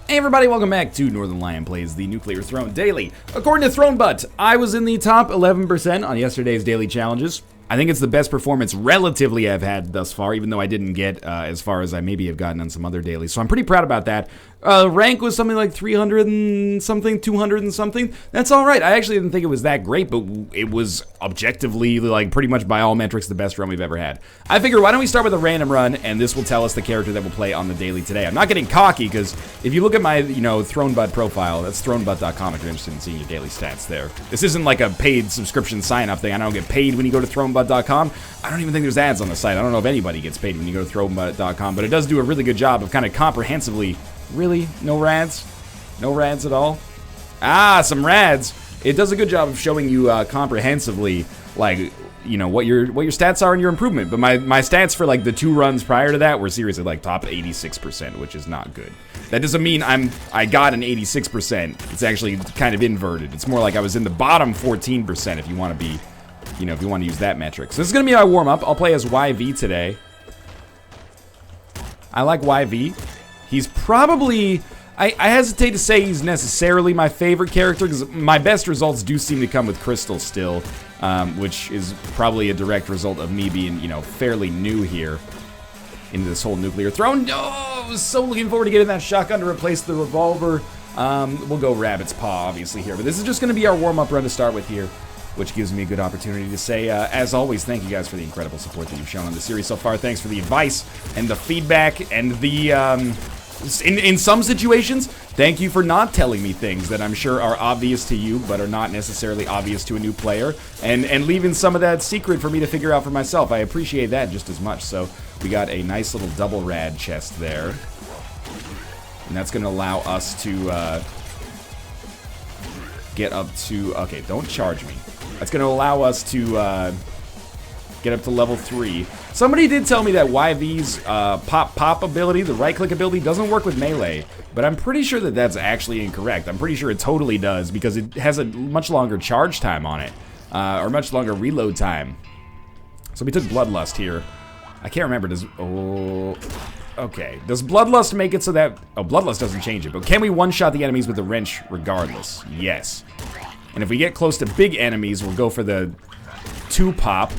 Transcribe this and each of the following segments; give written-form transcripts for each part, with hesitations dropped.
Hey everybody, welcome back to Northernlion Plays the Nuclear Throne Daily. According to ThroneButt, I was in the top 11% on yesterday's daily challenges. I think it's the best performance relatively I've had thus far, even though I didn't get as far as I maybe have gotten on some other dailies. So I'm pretty proud about that. Rank was something like 300 and something, 200 and something. That's all right. I actually didn't think it was that great, but it was objectively, like, pretty much by all metrics the best run we've ever had. I figure, why don't we start with a random run, and this will tell us the character that we'll play on the daily today. I'm not getting cocky, because if you look at my, ThroneButt profile, that's thronebutt.com if you're interested in seeing your daily stats there. This isn't like a paid subscription sign-up thing. I don't get paid when you go to thronebutt.com. I don't even think there's ads on the site. I don't know if anybody gets paid when you go to thronebutt.com, but it does do a really good job of kind of comprehensively. Really? No rads? No rads at all? Ah, some rads. It does a good job of showing you comprehensively, like, what your stats are and your improvement. But my stats for like the 2 runs prior to that were seriously like top 86%, which is not good. That doesn't mean I got an 86%. It's actually kind of inverted. It's more like I was in the bottom 14% if you want to be, if you want to use that metric. So this is going to be my warm-up. I'll play as YV today. I like YV. He's probably, I hesitate to say he's necessarily my favorite character, because my best results do seem to come with Crystal still, which is probably a direct result of me being, fairly new here into this whole nuclear throne. Oh, I was so looking forward to getting that shotgun to replace the revolver. We'll go Rabbit's Paw, obviously, here, but this is just going to be our warm-up run to start with here, which gives me a good opportunity to say, as always, thank you guys for the incredible support that you've shown on the series so far. Thanks for the advice and the feedback and the, in some situations, thank you for not telling me things that I'm sure are obvious to you, but are not necessarily obvious to a new player, and leaving some of that secret for me to figure out for myself. I appreciate that just as much. So we got a nice little double rad chest there, and that's going to allow us to get up to, okay, don't charge me. That's going to allow us to get up to level 3. Somebody did tell me that YV's pop ability, the right-click ability, doesn't work with melee, but I'm pretty sure that that's actually incorrect. I'm pretty sure it totally does, because it has a much longer charge time on it, or much longer reload time. So we took Bloodlust here. I can't remember, okay. Does Bloodlust make it so that, Bloodlust doesn't change it, but can we one-shot the enemies with the wrench regardless? Yes. And if we get close to big enemies, we'll go for the 2-pop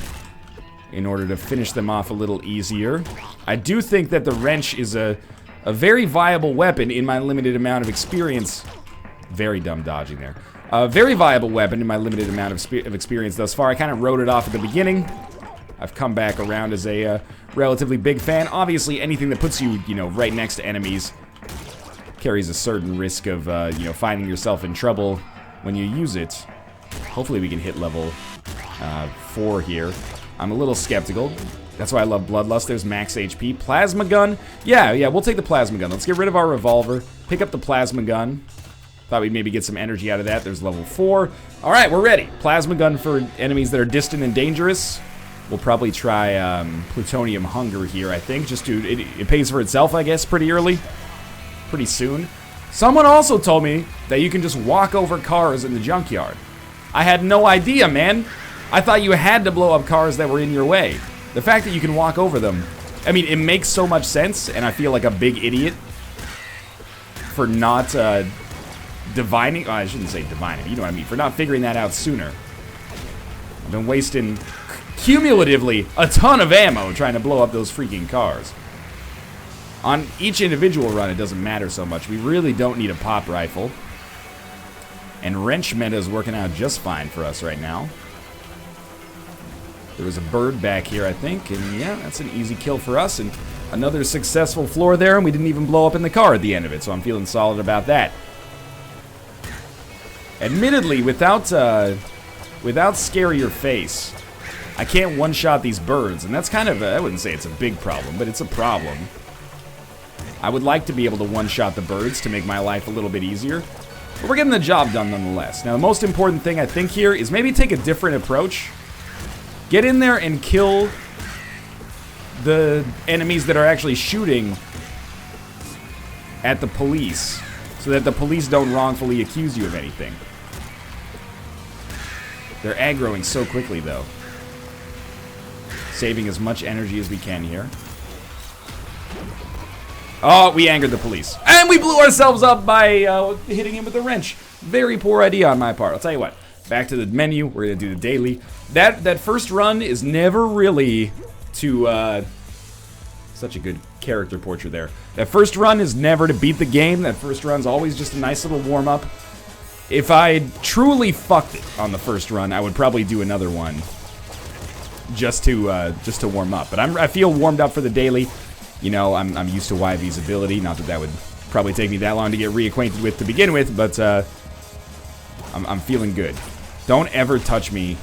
in order to finish them off a little easier. I do think that the wrench is a very viable weapon in my limited amount of experience. Very dumb dodging there. A very viable weapon in my limited amount of experience thus far. I kind of wrote it off at the beginning. I've come back around as a relatively big fan. Obviously, anything that puts you, right next to enemies carries a certain risk of, finding yourself in trouble when you use it. Hopefully we can hit level 4 here. I'm a little skeptical. That's why I love Bloodlust. There's max HP. Plasma gun. Yeah, we'll take the plasma gun. Let's get rid of our revolver. Pick up the plasma gun. Thought we'd maybe get some energy out of that. There's level 4. All right, we're ready. Plasma gun for enemies that are distant and dangerous. We'll probably try plutonium hunger here, I think. Just to, it pays for itself, I guess, pretty early. Pretty soon. Someone also told me that you can just walk over cars in the junkyard. I had no idea, man. I thought you had to blow up cars that were in your way. The fact that you can walk over them, I mean, it makes so much sense, and I feel like a big idiot for not divining. Oh, I shouldn't say divining, you know what I mean, for not figuring that out sooner. I've been wasting cumulatively a ton of ammo trying to blow up those freaking cars. On each individual run, it doesn't matter so much. We really don't need a pop rifle. And wrench meta is working out just fine for us right now. There was a bird back here, I think, and yeah, that's an easy kill for us. And another successful floor there, and we didn't even blow up in the car at the end of it, so I'm feeling solid about that. Admittedly, without scare your face, I can't one-shot these birds, and that's kind of I wouldn't say it's a big problem, but it's a problem. I would like to be able to one-shot the birds to make my life a little bit easier, but we're getting the job done nonetheless. Now, the most important thing I think here is maybe take a different approach. Get in there and kill the enemies that are actually shooting at the police, so that the police don't wrongfully accuse you of anything. They're aggroing so quickly, though. Saving as much energy as we can here. Oh, we angered the police. And we blew ourselves up by hitting him with the wrench. Very poor idea on my part. I'll tell you what. Back to the menu. We're going to do the daily. That first run is never really to... such a good character portrait there. That first run is never to beat the game. That first run's always just a nice little warm-up. If I truly fucked it on the first run, I would probably do another one. Just to warm up. But I feel warmed up for the daily. You know, I'm used to YV's ability. Not that that would probably take me that long to get reacquainted with to begin with, but I'm feeling good. Don't ever touch me.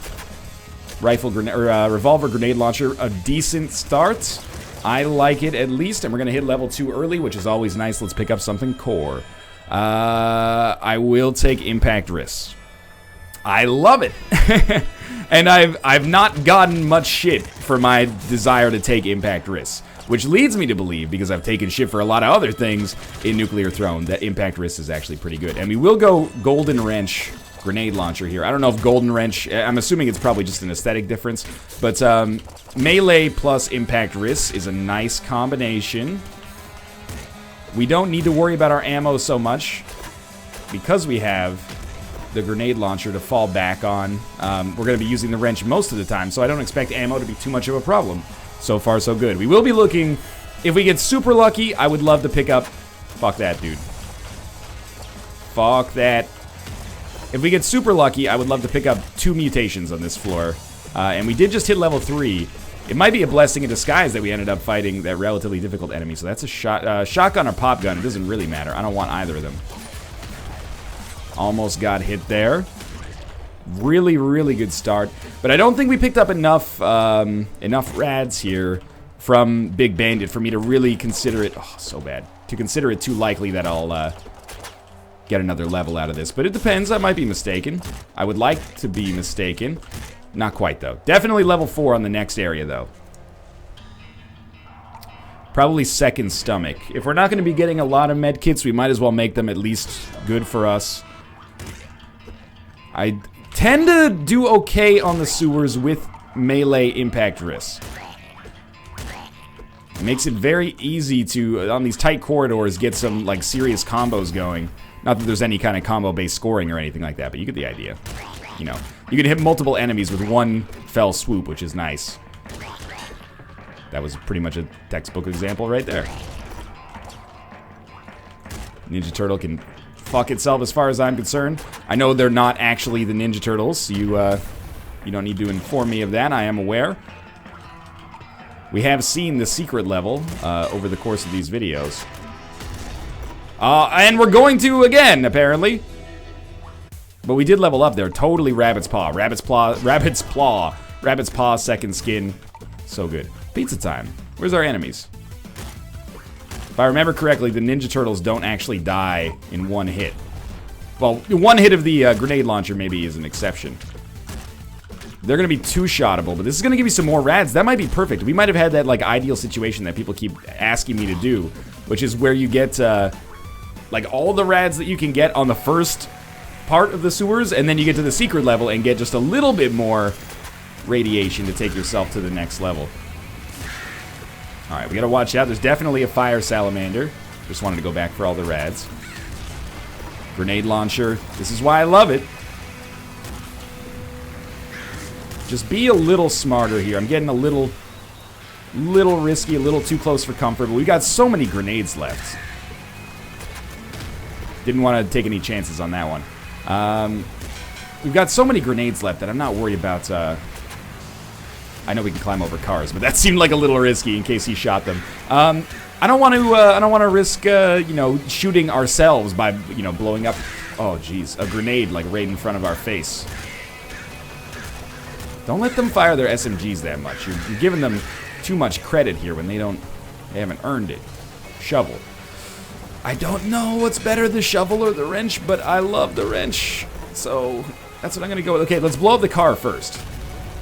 Revolver grenade launcher, a decent start. I like it at least, and we're gonna hit level 2 early, which is always nice. Let's pick up something core. I will take impact risks. I love it. And I've not gotten much shit for my desire to take impact risks. Which leads me to believe, because I've taken shit for a lot of other things in Nuclear Throne, that impact risk is actually pretty good. And we will go Golden Wrench grenade launcher here. I don't know if Golden Wrench, I'm assuming it's probably just an aesthetic difference. But melee plus impact risk is a nice combination. We don't need to worry about our ammo so much, because we have the grenade launcher to fall back on. We're going to be using the wrench most of the time, so I don't expect ammo to be too much of a problem. So far, so good. We will be looking... If we get super lucky, I would love to pick up... Fuck that, dude. Fuck that. If we get super lucky, I would love to pick up 2 mutations on this floor. And we did just hit level 3. It might be a blessing in disguise that we ended up fighting that relatively difficult enemy. So that's a shotgun or pop gun. It doesn't really matter. I don't want either of them. Almost got hit there. Really, really good start. But I don't think we picked up enough rads here from Big Bandit for me to really consider it... Oh, so bad. To consider it too likely that I'll get another level out of this. But it depends. I might be mistaken. I would like to be mistaken. Not quite, though. Definitely level 4 on the next area, though. Probably second stomach. If we're not going to be getting a lot of med kits, we might as well make them at least good for us. I tend to do okay on the sewers with melee impact risk. It makes it very easy to, on these tight corridors, get some, like, serious combos going. Not that there's any kind of combo-based scoring or anything like that, but you get the idea. You know, you can hit multiple enemies with one fell swoop, which is nice. That was pretty much a textbook example right there. Ninja Turtle can fuck itself as far as I'm concerned. I know they're not actually the Ninja Turtles, so you don't need to inform me of that. I am aware. We have seen the secret level over the course of these videos. And we're going to again, apparently. But we did level up there. Totally Rabbit's Paw. Rabbit's Paw, second skin. So good. Pizza time. Where's our enemies? If I remember correctly, the Ninja Turtles don't actually die in one hit. Well, one hit of the grenade launcher maybe is an exception. They're going to be two-shottable, but this is going to give you some more rads. That might be perfect. We might have had that, like, ideal situation that people keep asking me to do, which is where you get, like, all the rads that you can get on the first part of the sewers, and then you get to the secret level and get just a little bit more radiation to take yourself to the next level. Alright, we gotta watch out. There's definitely a fire salamander. Just wanted to go back for all the rads. Grenade launcher. This is why I love it. Just be a little smarter here. I'm getting a little risky, a little too close for comfort, but we got so many grenades left. Didn't want to take any chances on that one. We've got so many grenades left that I'm not worried about, I know we can climb over cars, but that seemed like a little risky in case he shot them. I don't want to risk, you know, shooting ourselves by, you know, blowing up, oh jeez, a grenade like right in front of our face. Don't let them fire their SMGs that much. You're giving them too much credit here when they haven't earned it. Shovel. I don't know what's better, the shovel or the wrench, but I love the wrench. So that's what I'm gonna go with. Okay, let's blow up the car first,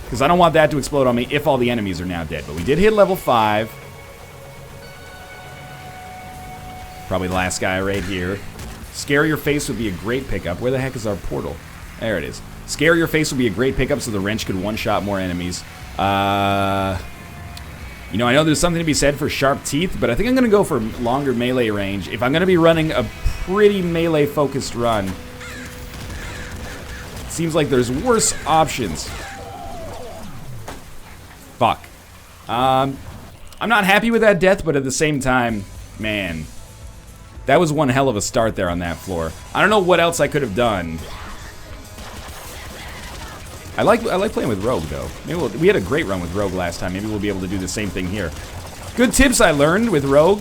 because I don't want that to explode on me if all the enemies are now dead. But we did hit level 5. Probably the last guy right here. Scare your face would be a great pickup. Where the heck is our portal? There it is. Scare your face would be a great pickup so the wrench could one-shot more enemies. You know, I know there's something to be said for sharp teeth, but I think I'm going to go for longer melee range. If I'm going to be running a pretty melee-focused run, it seems like there's worse options. Fuck. I'm not happy with that death, but at the same time, man, that was one hell of a start there on that floor. I don't know what else I could have done. I like playing with Rogue, though. Maybe we had a great run with Rogue last time. Maybe we'll be able to do the same thing here. Good tips I learned with Rogue.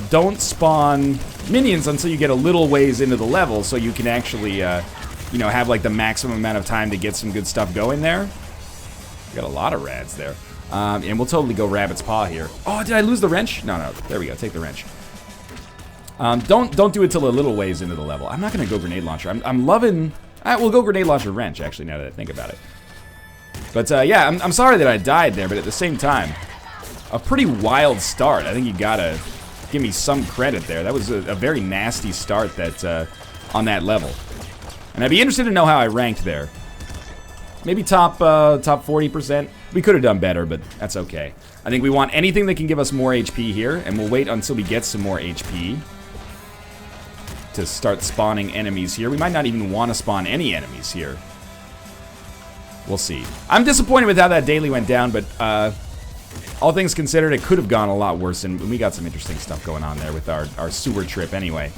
Don't spawn minions until you get a little ways into the level, so you can actually, you know, have like the maximum amount of time to get some good stuff going there. We got a lot of rads there. And we'll totally go Rabbit's Paw here. Oh, did I lose the wrench? No, no. There we go. Take the wrench. Don't do it till a little ways into the level. I'm not going to go Grenade Launcher. I'm loving... we'll go Grenade Launcher Wrench, actually, now that I think about it. But, yeah, I'm sorry that I died there, but at the same time, a pretty wild start. I think you gotta give me some credit there. That was a very nasty start that on that level. And I'd be interested to know how I ranked there. Maybe top 40%. We could have done better, but that's okay. I think we want anything that can give us more HP here, and we'll wait until we get some more HP to start spawning enemies here. We might not even want to spawn any enemies here. We'll see. I'm disappointed with how that daily went down, but all things considered, it could have gone a lot worse, and we got some interesting stuff going on there with our sewer trip anyway.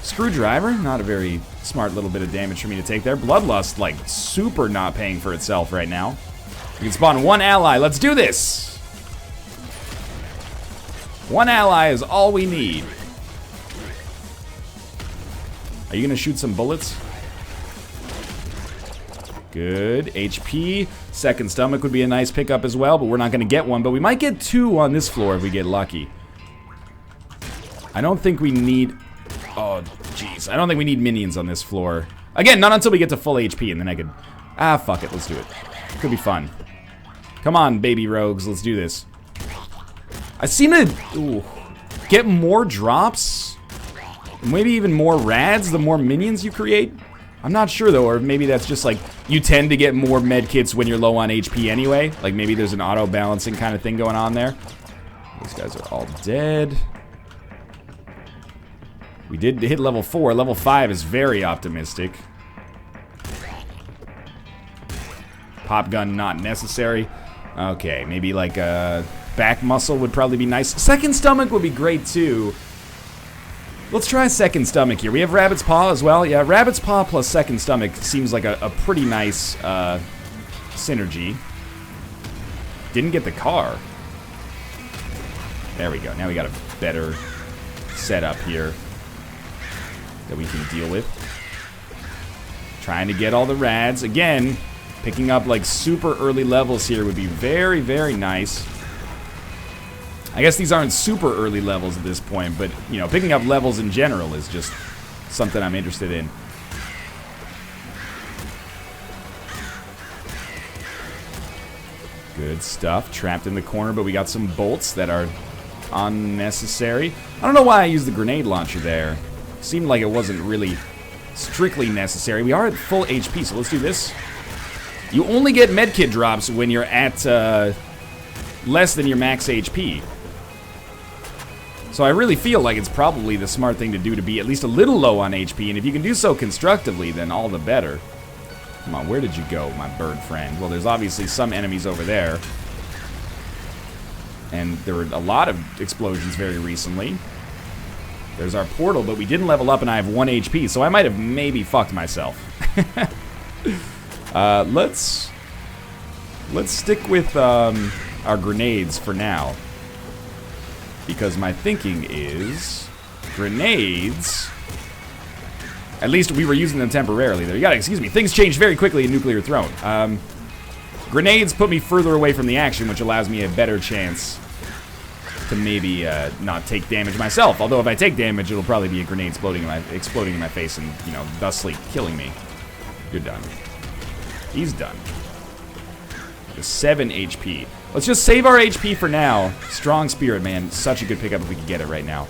Screwdriver, not a very smart little bit of damage for me to take there. Bloodlust, like, super not paying for itself right now. We can spawn one ally. Let's do this! One ally is all we need. Are you gonna shoot some bullets? Good. HP. Second stomach would be a nice pickup as well, but we're not gonna get one. But we might get two on this floor if we get lucky. I don't think we need... Oh, jeez. I don't think we need minions on this floor. Again, not until we get to full HP, and then I could... Ah, fuck it. Let's do it. Could be fun. Come on, baby rogues. Let's do this. I seem to get more drops. Maybe even more rads the more minions you create. I'm not sure, though, or maybe that's just, like, you tend to get more medkits when you're low on HP anyway. Like, maybe there's an auto-balancing kind of thing going on there. These guys are all dead. We did hit level 4. Level 5 is very optimistic. Pop gun not necessary. Okay, maybe, like, back muscle would probably be nice. Second stomach would be great, too. Let's try second stomach here. We have Rabbit's Paw as well. Yeah, Rabbit's Paw plus second stomach seems like a pretty nice synergy. Didn't get the car. There we go. Now we got a better setup here that we can deal with. Trying to get all the rads. Again, picking up like super early levels here would be very, very nice. I guess these aren't super early levels at this point, but, you know, picking up levels in general is just something I'm interested in. Good stuff. Trapped in the corner, but we got some bolts that are unnecessary. I don't know why I used the grenade launcher there. Seemed like it wasn't really strictly necessary. We are at full HP, so let's do this. You only get medkit drops when you're at less than your max HP. So I really feel like it's probably the smart thing to do to be at least a little low on HP, and if you can do so constructively, then all the better. Come on, where did you go, my bird friend? Well, there's obviously some enemies over there. And there were a lot of explosions very recently. There's our portal, but we didn't level up and I have 1 HP, so I might have maybe fucked myself. Let's stick with our grenades for now. Because my thinking is grenades, at least we were using them temporarily there. You gotta excuse me, things change very quickly in Nuclear Throne. Grenades put me further away from the action, which allows me a better chance to maybe not take damage myself. Although if I take damage, it'll probably be a grenade exploding in my face and, you know, thusly killing me. You're done. He's done. 7 HP. Let's just save our HP for now. Strong Spirit, man. Such a good pickup if we could get it right now.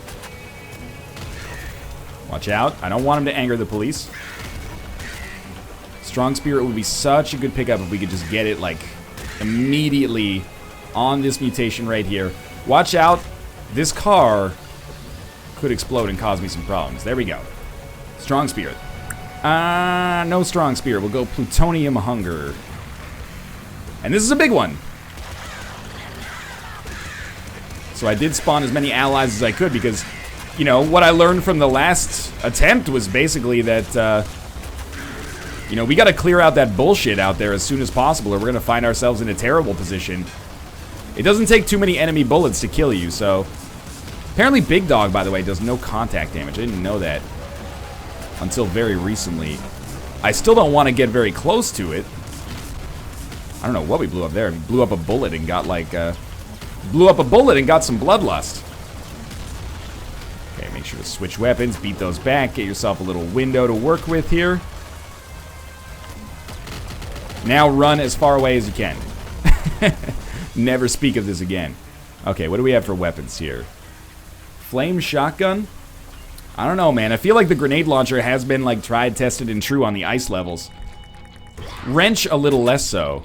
Watch out. I don't want him to anger the police. Strong Spirit would be such a good pickup if we could just get it, like, immediately on this mutation right here. Watch out. This car could explode and cause me some problems. There we go. Strong Spirit. No Strong Spirit. We'll go Plutonium Hunger. And this is a big one. So I did spawn as many allies as I could because, you know, what I learned from the last attempt was basically that, you know, we gotta clear out that bullshit out there as soon as possible or we're gonna find ourselves in a terrible position. It doesn't take too many enemy bullets to kill you, so... Apparently Big Dog, by the way, does no contact damage. I didn't know that until very recently. I still don't want to get very close to it. I don't know what we blew up there. We blew up a bullet and got like, blew up a bullet and got some bloodlust. Okay, make sure to switch weapons, beat those back, get yourself a little window to work with here. Now run as far away as you can. Never speak of this again. Okay, what do we have for weapons here? Flame shotgun? I don't know, man. I feel like the grenade launcher has been, like, tried, tested, and true on the ice levels. Wrench, a little less so.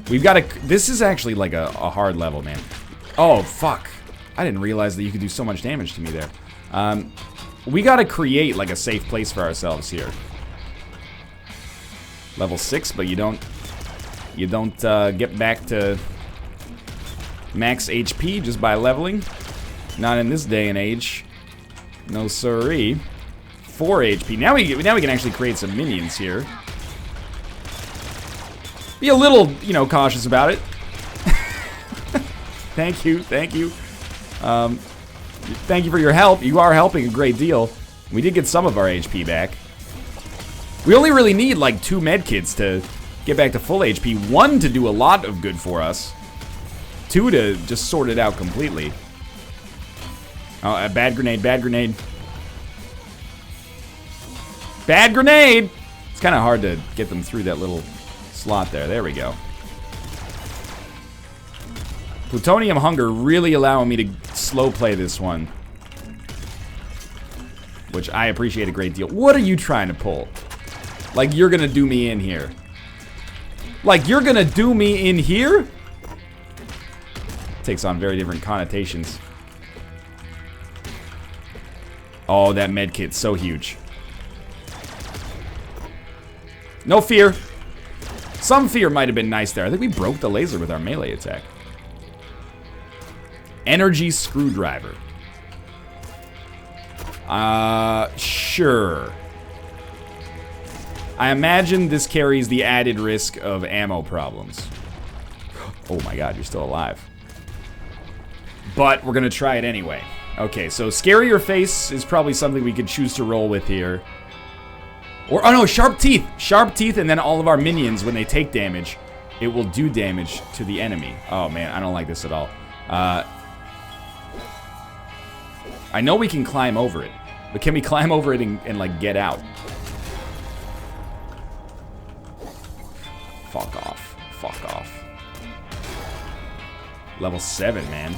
We've got a... This is actually, like, a hard level, man. Oh, fuck. I didn't realize that you could do so much damage to me there. We gotta create, like, a safe place for ourselves here. Level 6, but you don't get back to... max HP just by leveling. Not in this day and age. No siree. 4 HP. Now we can actually create some minions here. Be a little, you know, cautious about it. Thank you, thank you. Thank you for your help. You are helping a great deal. We did get some of our HP back. We only really need like 2 medkits to get back to full HP. 1 to do a lot of good for us. 2 to just sort it out completely. Oh, a bad grenade, bad grenade. Bad grenade! It's kind of hard to get them through that little slot there. There we go. Plutonium Hunger really allowing me to slow play this one. Which I appreciate a great deal. What are you trying to pull? Like you're gonna do me in here. Like you're gonna do me in here? Takes on very different connotations. Oh, that medkit's so huge. No fear. Some fear might have been nice there. I think we broke the laser with our melee attack. Energy screwdriver. Sure. I imagine this carries the added risk of ammo problems. Oh my god, you're still alive. But we're gonna try it anyway. Okay, so scarier face is probably something we could choose to roll with here. Or, oh no, sharp teeth! Sharp teeth, and then all of our minions, when they take damage, it will do damage to the enemy. Oh man, I don't like this at all. I know we can climb over it, but can we climb over it and like, get out? Fuck off. Fuck off. Level 7, man.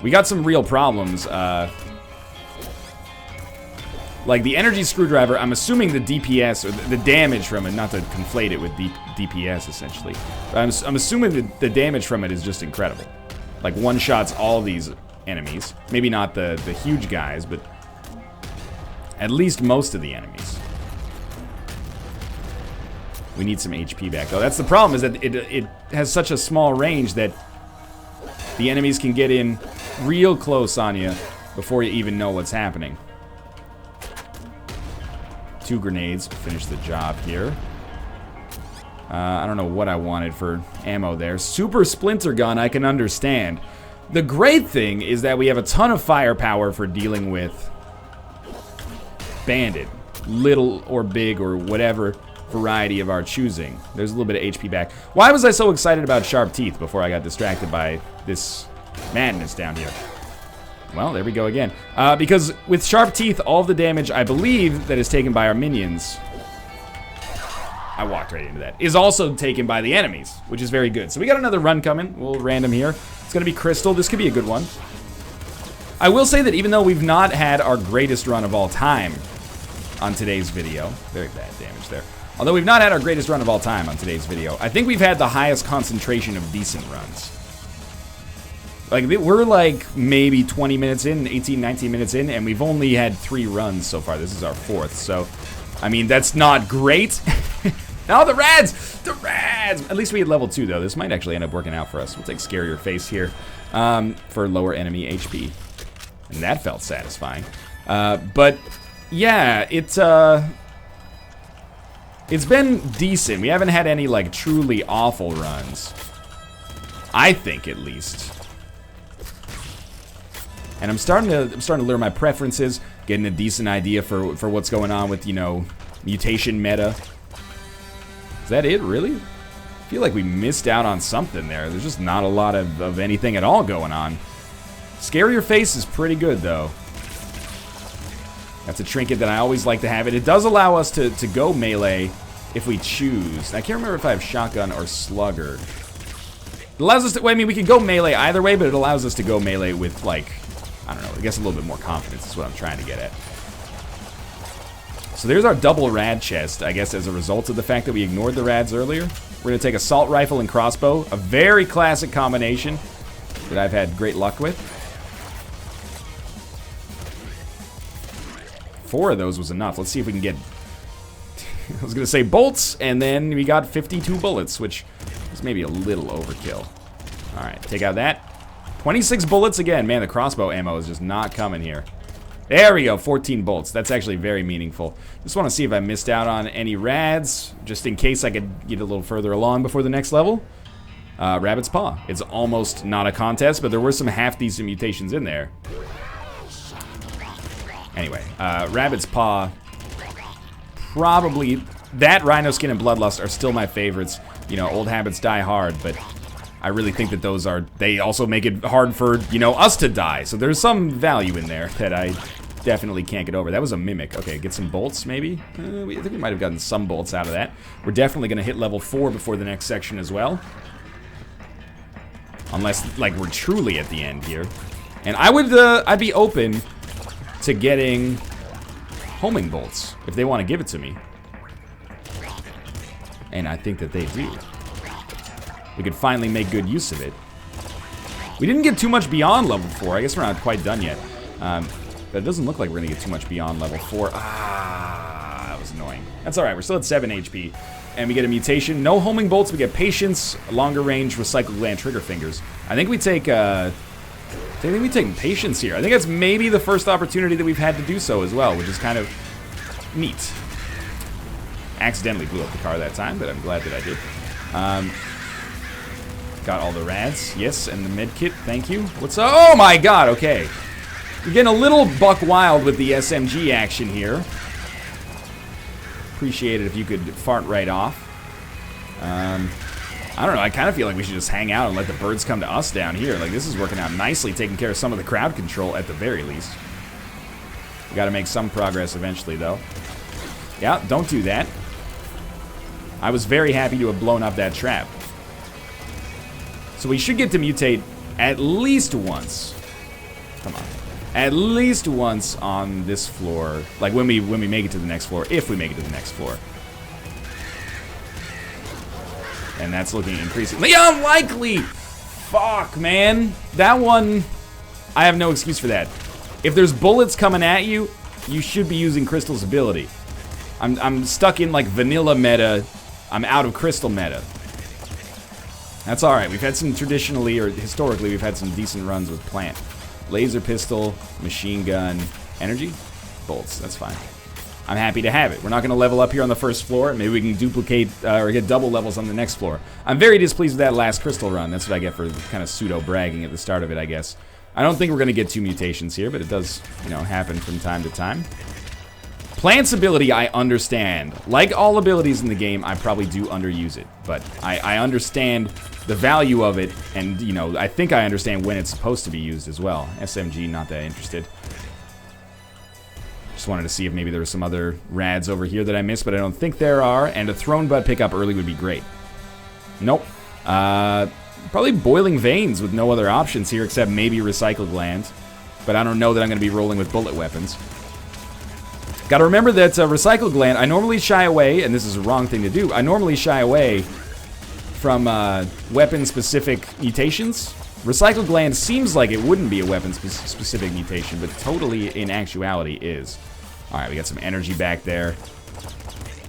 We got some real problems. Like the energy screwdriver, I'm assuming the DPS, or the damage from it, not to conflate it with DPS essentially. But I'm assuming that the damage from it is just incredible. Like one-shots all these enemies. Maybe not the huge guys, but at least most of the enemies. We need some HP back though. That's the problem, is that it has such a small range that the enemies can get in real close on you before you even know what's happening. 2 grenades, finish the job here. I don't know what I wanted for ammo there. Super Splinter Gun, I can understand. The great thing is that we have a ton of firepower for dealing with Bandit. Little or big or whatever variety of our choosing. There's a little bit of HP back. Why was I so excited about Sharp Teeth before I got distracted by this madness down here? Well, there we go again. Because with Sharp Teeth, all of the damage, I believe, that is taken by our minions, I walked right into that, is also taken by the enemies, which is very good. So we got another run coming. We'll random here. It's going to be Crystal. This could be a good one. I will say that even though we've not had our greatest run of all time on today's video, very bad damage there. Although we've not had our greatest run of all time on today's video. I think we've had the highest concentration of decent runs. Like, we're like maybe 20 minutes in, 18, 19 minutes in, and we've only had 3 runs so far. This is our 4th, so, I mean, that's not great. Oh, the rads! The rads! At least we had level 2, though. This might actually end up working out for us. We'll take Scarier Face here for lower enemy HP. And that felt satisfying. But, yeah, it's been decent. We haven't had any, like, truly awful runs. I think, at least. And I'm starting to learn my preferences, getting a decent idea for what's going on with, you know, mutation meta. Is that it, really? I feel like we missed out on something there. There's just not a lot of anything at all going on. Scarier Face is pretty good, though. That's a trinket that I always like to have. It does allow us to go melee if we choose. I can't remember if I have shotgun or slugger. It allows us to, well, I mean, we can go melee either way, but it allows us to go melee with, like, I don't know, I guess a little bit more confidence is what I'm trying to get at. So there's our double rad chest, I guess, as a result of the fact that we ignored the rads earlier. We're going to take assault rifle and crossbow, a very classic combination that I've had great luck with. 4 of those was enough. Let's see if we can get, I was going to say bolts, and then we got 52 bullets, which is maybe a little overkill. All right, take out that. 26 bullets again. Man, the crossbow ammo is just not coming here. There we go, 14 bolts. That's actually very meaningful. Just want to see if I missed out on any rads, just in case I could get a little further along before the next level. Rabbit's Paw. It's almost not a contest, but there were some half-decent mutations in there. Anyway, Rabbit's Paw, probably, that Rhino Skin and Bloodlust are still my favorites. You know, old habits die hard, but I really think that those are, they also make it hard for, you know, us to die. So there's some value in there that I definitely can't get over. That was a mimic. Okay, get some bolts, maybe? I think we might have gotten some bolts out of that. We're definitely going to hit level 4 before the next section as well. Unless, like, we're truly at the end here. And I would, I'd be open to getting homing bolts if they want to give it to me. And I think that they do. We could finally make good use of it. We didn't get too much beyond level 4. I guess we're not quite done yet. But it doesn't look like we're going to get too much beyond level 4. Ah, that was annoying. That's alright, we're still at 7 HP. And we get a mutation. No homing bolts, we get patience, longer range, recycled gland trigger fingers. I think we take, patience here. I think that's maybe the first opportunity that we've had to do so as well, which is kind of neat. Accidentally blew up the car that time, but I'm glad that I did. Got all the rads, yes, and the med kit, thank you. What's up? Oh my god, okay. You're getting a little buck wild with the SMG action here. Appreciate it if you could fart right off. I don't know, I kind of feel like we should just hang out and let the birds come to us down here. Like, this is working out nicely, taking care of some of the crowd control at the very least. We gotta make some progress eventually, though. Yeah, don't do that. I was very happy to have blown up that trap. So we should get to mutate at least once. Come on. At least once on this floor. Like when we make it to the next floor, if we make it to the next floor. And that's looking increasingly unlikely. Fuck, man. That one, I have no excuse for that. If there's bullets coming at you, you should be using Crystal's ability. I'm stuck in like vanilla meta. I'm out of Crystal meta. That's alright. We've had some traditionally, or historically, we've had some decent runs with plant. Laser pistol, machine gun, energy, bolts. That's fine. I'm happy to have it. We're not going to level up here on the first floor. Maybe we can duplicate or get double levels on the next floor. I'm very displeased with that last crystal run. That's what I get for kind of pseudo-bragging at the start of it, I guess. I don't think we're going to get 2 mutations here, but it does, you know, happen from time to time. Plant's ability, I understand. Like all abilities in the game, I probably do underuse it. But I understand the value of it, and, you know, I think I understand when it's supposed to be used as well. SMG, not that interested. Just wanted to see if maybe there were some other rads over here that I missed, but I don't think there are. And a thrown bud pickup early would be great. Nope. Probably boiling veins with no other options here except maybe recycled gland. But I don't know that I'm going to be rolling with bullet weapons. Gotta remember that Recycle Gland, I normally shy away, and this is a wrong thing to do, I normally shy away from weapon-specific mutations. Recycle Gland seems like it wouldn't be a weapon-specific mutation, but totally, in actuality, is. Alright, we got some energy back there.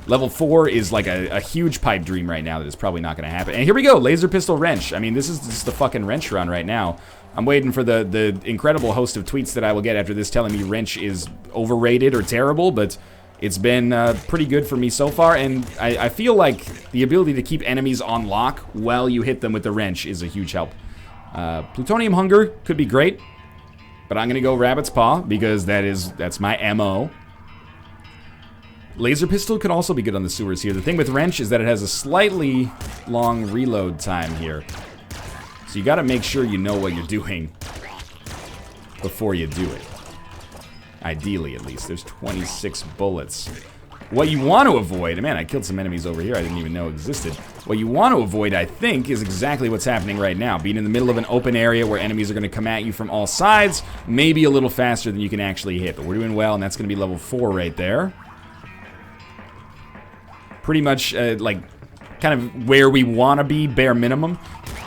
Level 4 is like a huge pipe dream right now that is probably not going to happen. And here we go, Laser Pistol Wrench. I mean, this is just the fucking wrench run right now. I'm waiting for the incredible host of tweets that I will get after this telling me wrench is overrated or terrible, but it's been pretty good for me so far, and I feel like the ability to keep enemies on lock while you hit them with the wrench is a huge help. Plutonium Hunger could be great, but I'm going to go Rabbit's Paw because that's my MO. Laser Pistol could also be good on the sewers here. The thing with Wrench is that it has a slightly long reload time here. So you gotta make sure you know what you're doing before you do it. Ideally, at least. There's 26 bullets. What you want to avoid... Man, I killed some enemies over here I didn't even know existed. What you want to avoid, I think, is exactly what's happening right now. Being in the middle of an open area where enemies are going to come at you from all sides, maybe a little faster than you can actually hit. But we're doing well, and that's going to be level 4 right there. Pretty much, like, kind of where we want to be, bare minimum.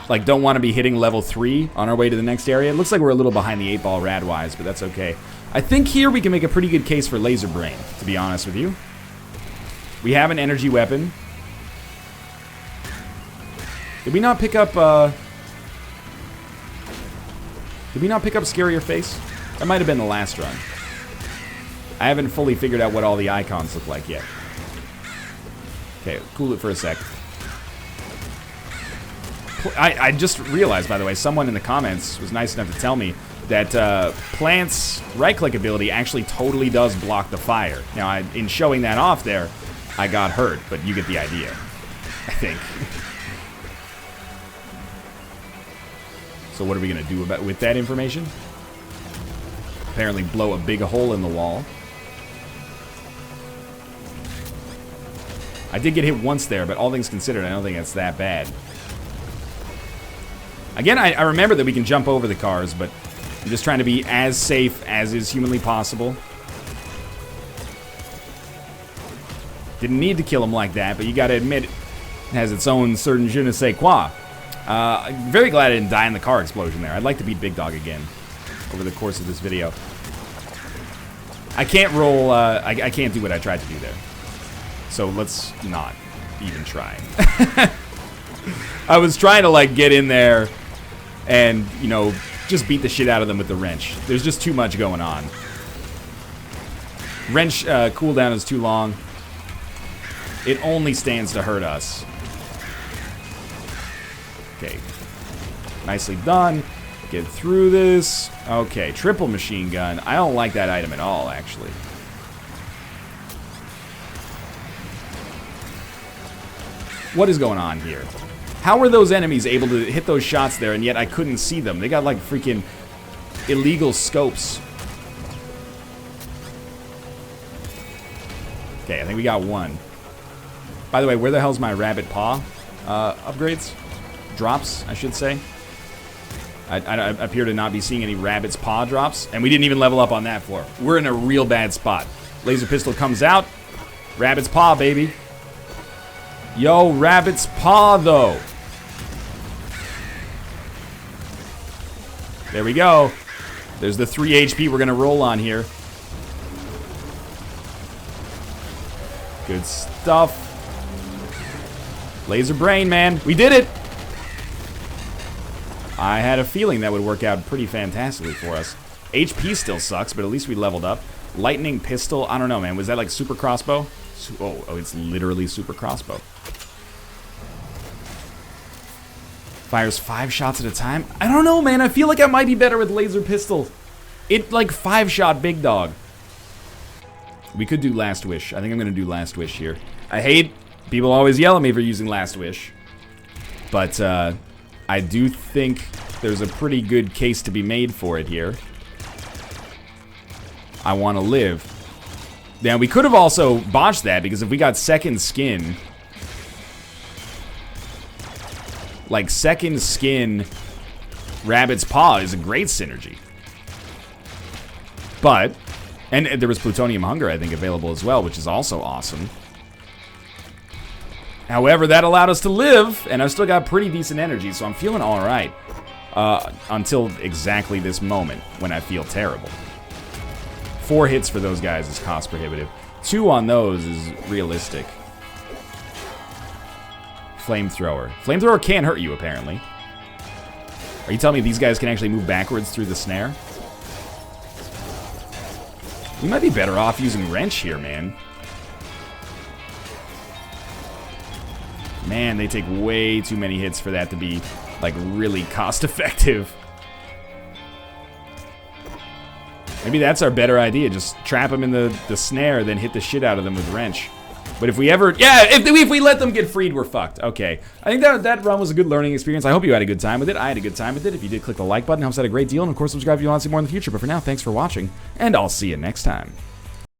Like, don't want to be hitting level 3 on our way to the next area. It looks like we're a little behind the 8-ball rad-wise, but that's okay. I think here we can make a pretty good case for Laser Brain, to be honest with you. We have an energy weapon. Did we not pick up, Scarier Face? That might have been the last run. I haven't fully figured out what all the icons look like yet. Okay, cool it for a sec. I just realized, by the way, someone in the comments was nice enough to tell me that Plant's right-click ability actually totally does block the fire. Now, in showing that off there, I got hurt, but you get the idea, I think. So what are we going to do with that information? Apparently blow a big hole in the wall. I did get hit once there, but all things considered, I don't think that's that bad. Again, I remember that we can jump over the cars, but I'm just trying to be as safe as is humanly possible. Didn't need to kill him like that, but you gotta admit it has its own certain je ne sais quoi. I'm very glad I didn't die in the car explosion there. I'd like to beat Big Dog again over the course of this video. I can't roll, I can't do what I tried to do there. So let's not even try. I was trying to, like, get in there and, you know, just beat the shit out of them with the wrench. There's just too much going on. Wrench cooldown is too long. It only stands to hurt us. Okay. Nicely done. Get through this. Okay, triple machine gun. I don't like that item at all, actually. What is going on here? How were those enemies able to hit those shots there and yet I couldn't see them? They got like freaking illegal scopes. Okay, I think we got one. By the way, where the hell's my rabbit paw upgrades? Drops, I should say. I appear to not be seeing any rabbit's paw drops, and we didn't even level up on that floor. We're in a real bad spot. Laser pistol comes out. Rabbit's paw, baby. Yo, rabbit's paw, though. There we go. There's the 3 HP we're going to roll on here. Good stuff. Laser brain, man. We did it. I had a feeling that would work out pretty fantastically for us. HP still sucks, but at least we leveled up. Lightning pistol. I don't know, man. Was that like super crossbow? Oh, it's literally super crossbow. Fires 5 shots at a time? I don't know, man. I feel like I might be better with laser pistol. It, like, 5-shot Big Dog. We could do Last Wish. I think I'm going to do Last Wish here. I hate... People always yell at me for using Last Wish. But, I do think there's a pretty good case to be made for it here. I want to live. Now, we could have also botched that, because if we got second skin... Like, second skin Rabbit's Paw is a great synergy. But And there was Plutonium Hunger, I think, available as well, which is also awesome. However, that allowed us to live, and I've still got pretty decent energy, so I'm feeling alright. Until exactly this moment, when I feel terrible. 4 hits for those guys is cost prohibitive. 2 on those is realistic. Flamethrower. Flamethrower can't hurt you, apparently. Are you telling me these guys can actually move backwards through the snare? We might be better off using Wrench here, man. Man, they take way too many hits for that to be, like, really cost-effective. Maybe that's our better idea. Just trap them in the snare, then hit the shit out of them with Wrench. But if we ever... Yeah, if we let them get freed, we're fucked. Okay. I think that run was a good learning experience. I hope you had a good time with it. I had a good time with it. If you did, click the like button. It helps out a great deal. And, of course, subscribe if you want to see more in the future. But for now, thanks for watching. And I'll see you next time.